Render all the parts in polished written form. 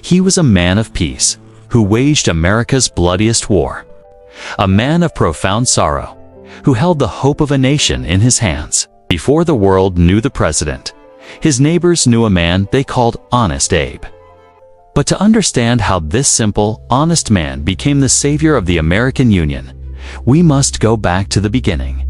He was a man of peace, who waged America's bloodiest war. A man of profound sorrow, who held the hope of a nation in his hands. Before the world knew the president, his neighbors knew a man they called Honest Abe. But to understand how this simple, honest man became the savior of the American Union, we must go back to the beginning.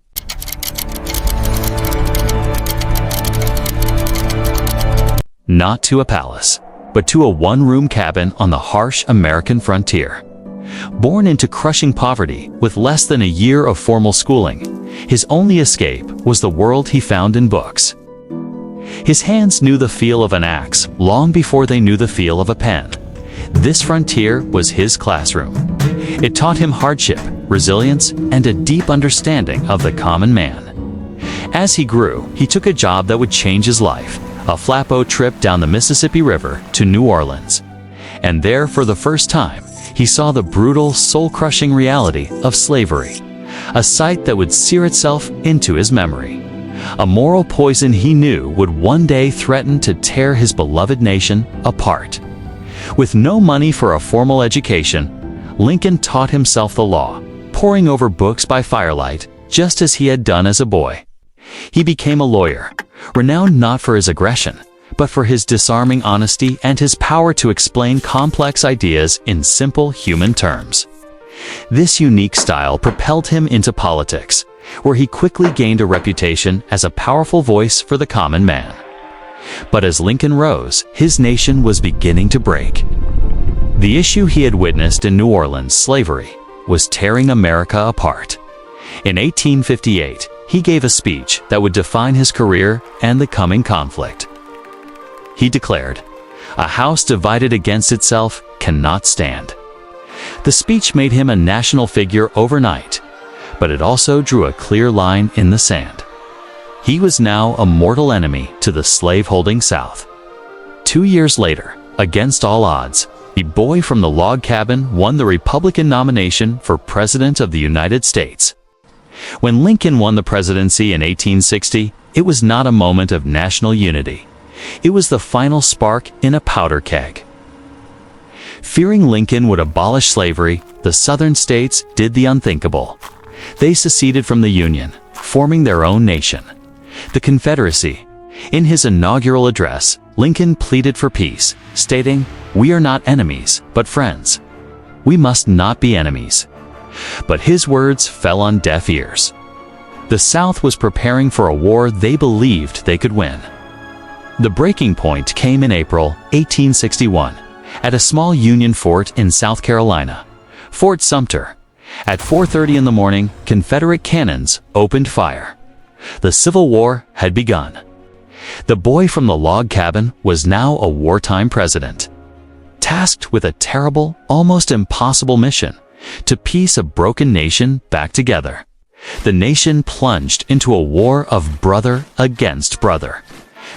Not to a palace, but to a one-room cabin on the harsh American frontier. Born into crushing poverty with less than a year of formal schooling, his only escape was the world he found in books. His hands knew the feel of an axe long before they knew the feel of a pen. This frontier was his classroom. It taught him hardship, resilience, and a deep understanding of the common man. As he grew, he took a job that would change his life, a flatboat trip down the Mississippi River to New Orleans. And there, for the first time, he saw the brutal, soul-crushing reality of slavery, a sight that would sear itself into his memory. A moral poison he knew would one day threaten to tear his beloved nation apart. With no money for a formal education, Lincoln taught himself the law, poring over books by firelight, just as he had done as a boy. He became a lawyer, renowned not for his aggression, but for his disarming honesty and his power to explain complex ideas in simple human terms. This unique style propelled him into politics, where he quickly gained a reputation as a powerful voice for the common man. But as Lincoln rose, his nation was beginning to break. The issue he had witnessed in New Orleans, slavery, was tearing America apart. In 1858, he gave a speech that would define his career and the coming conflict. He declared, "A house divided against itself cannot stand." The speech made him a national figure overnight, but it also drew a clear line in the sand. He was now a mortal enemy to the slave-holding South. 2 years later, against all odds, the boy from the log cabin won the Republican nomination for President of the United States. When Lincoln won the presidency in 1860, it was not a moment of national unity. It was the final spark in a powder keg. Fearing Lincoln would abolish slavery, the Southern states did the unthinkable. They seceded from the Union, forming their own nation, the Confederacy. In his inaugural address, Lincoln pleaded for peace, stating, "We are not enemies, but friends. We must not be enemies." But his words fell on deaf ears. The South was preparing for a war they believed they could win. The breaking point came in April 1861, at a small Union fort in South Carolina, Fort Sumter. At 4:30 in the morning, Confederate cannons opened fire. The Civil War had begun. The boy from the log cabin was now a wartime president, tasked with a terrible, almost impossible mission: to piece a broken nation back together. The nation plunged into a war of brother against brother.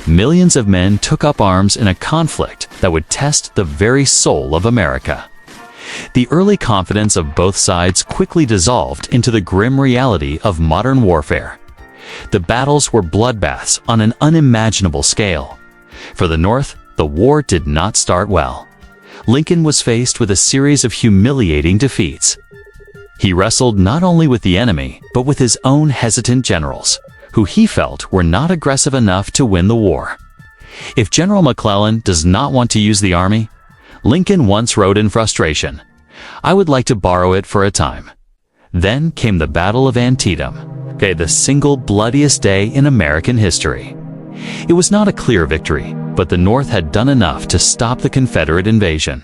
Millions of men took up arms in a conflict that would test the very soul of America. The early confidence of both sides quickly dissolved into the grim reality of modern warfare. The battles were bloodbaths on an unimaginable scale. For the North, the war did not start well. Lincoln was faced with a series of humiliating defeats. He wrestled not only with the enemy, but with his own hesitant generals, who he felt were not aggressive enough to win the war. If General McClellan does not want to use the army, Lincoln once wrote in frustration, "I would like to borrow it for a time." Then came the Battle of Antietam, the single bloodiest day in American history. It was not a clear victory, but the North had done enough to stop the Confederate invasion.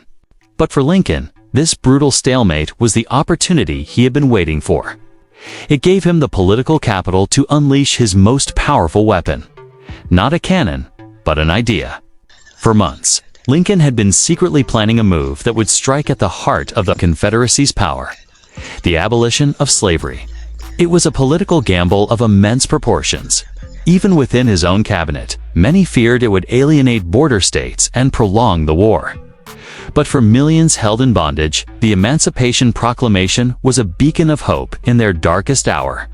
But for Lincoln, this brutal stalemate was the opportunity he had been waiting for. It gave him the political capital to unleash his most powerful weapon. Not a cannon, but an idea. For months, Lincoln had been secretly planning a move that would strike at the heart of the Confederacy's power: the abolition of slavery. It was a political gamble of immense proportions. Even within his own cabinet, many feared it would alienate border states and prolong the war. But for millions held in bondage, the Emancipation Proclamation was a beacon of hope in their darkest hour,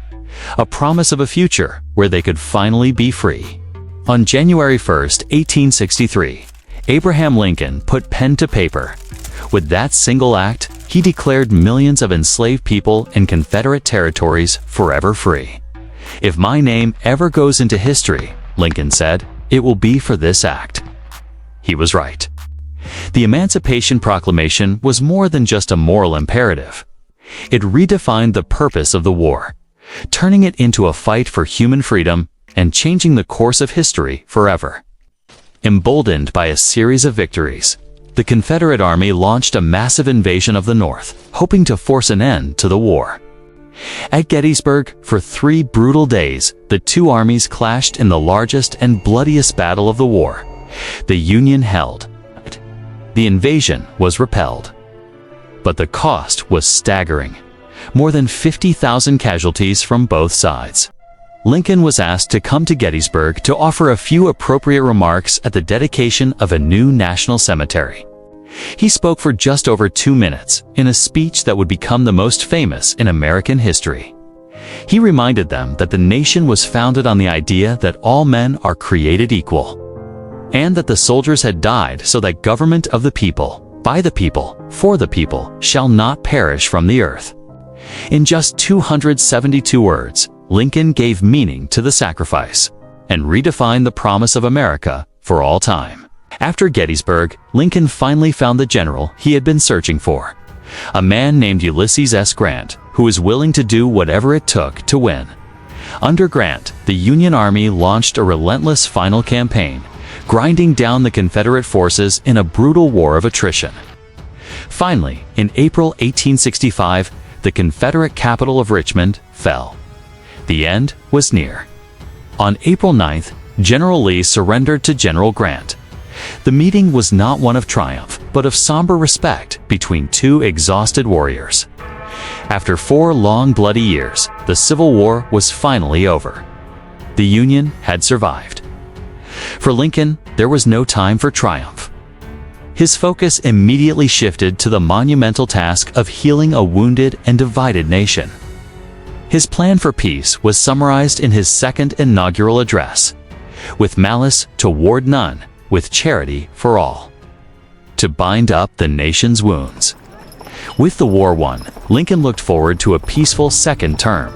a promise of a future where they could finally be free. On January 1, 1863, Abraham Lincoln put pen to paper. With that single act, he declared millions of enslaved people in Confederate territories forever free. "If my name ever goes into history," Lincoln said, "it will be for this act." He was right. The Emancipation Proclamation was more than just a moral imperative. It redefined the purpose of the war, turning it into a fight for human freedom and changing the course of history forever. Emboldened by a series of victories, the Confederate Army launched a massive invasion of the North, hoping to force an end to the war. At Gettysburg, for 3 brutal days, the two armies clashed in the largest and bloodiest battle of the war. The Union held. The invasion was repelled. But the cost was staggering. More than 50,000 casualties from both sides. Lincoln was asked to come to Gettysburg to offer a few appropriate remarks at the dedication of a new national cemetery. He spoke for just over 2 minutes in a speech that would become the most famous in American history. He reminded them that the nation was founded on the idea that all men are created equal, and that the soldiers had died so that government of the people, by the people, for the people, shall not perish from the earth. In just 272 words, Lincoln gave meaning to the sacrifice and redefined the promise of America for all time. After Gettysburg, Lincoln finally found the general he had been searching for, a man named Ulysses S. Grant, who was willing to do whatever it took to win. Under Grant, the Union Army launched a relentless final campaign, grinding down the Confederate forces in a brutal war of attrition. Finally, in April 1865, the Confederate capital of Richmond fell. The end was near. On April 9th, General Lee surrendered to General Grant. The meeting was not one of triumph, but of somber respect between two exhausted warriors. After 4 long bloody years, the Civil War was finally over. The Union had survived. For Lincoln, there was no time for triumph. His focus immediately shifted to the monumental task of healing a wounded and divided nation. His plan for peace was summarized in his second inaugural address: "With malice toward none, with charity for all. To bind up the nation's wounds." With the war won, Lincoln looked forward to a peaceful second term.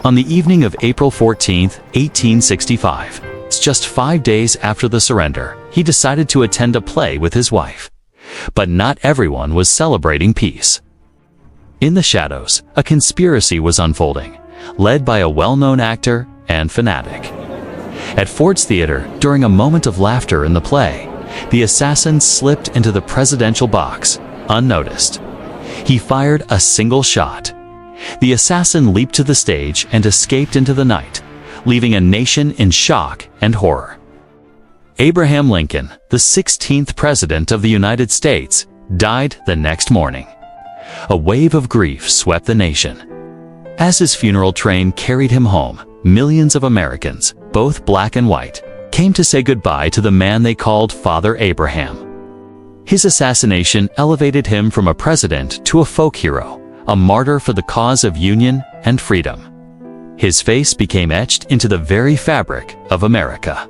On the evening of April 14, 1865, just 5 days after the surrender, he decided to attend a play with his wife. But not everyone was celebrating peace. In the shadows, a conspiracy was unfolding, led by a well-known actor and fanatic. At Ford's Theater, during a moment of laughter in the play, the assassin slipped into the presidential box, unnoticed. He fired a single shot. The assassin leaped to the stage and escaped into the night, leaving a nation in shock and horror. Abraham Lincoln, the 16th President of the United States, died the next morning. A wave of grief swept the nation. As his funeral train carried him home, millions of Americans, both black and white, came to say goodbye to the man they called Father Abraham. His assassination elevated him from a president to a folk hero, a martyr for the cause of union and freedom. His face became etched into the very fabric of America.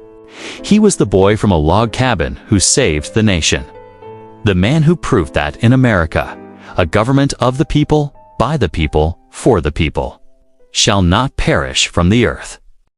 He was the boy from a log cabin who saved the nation. The man who proved that in America, a government of the people, by the people, for the people, shall not perish from the earth.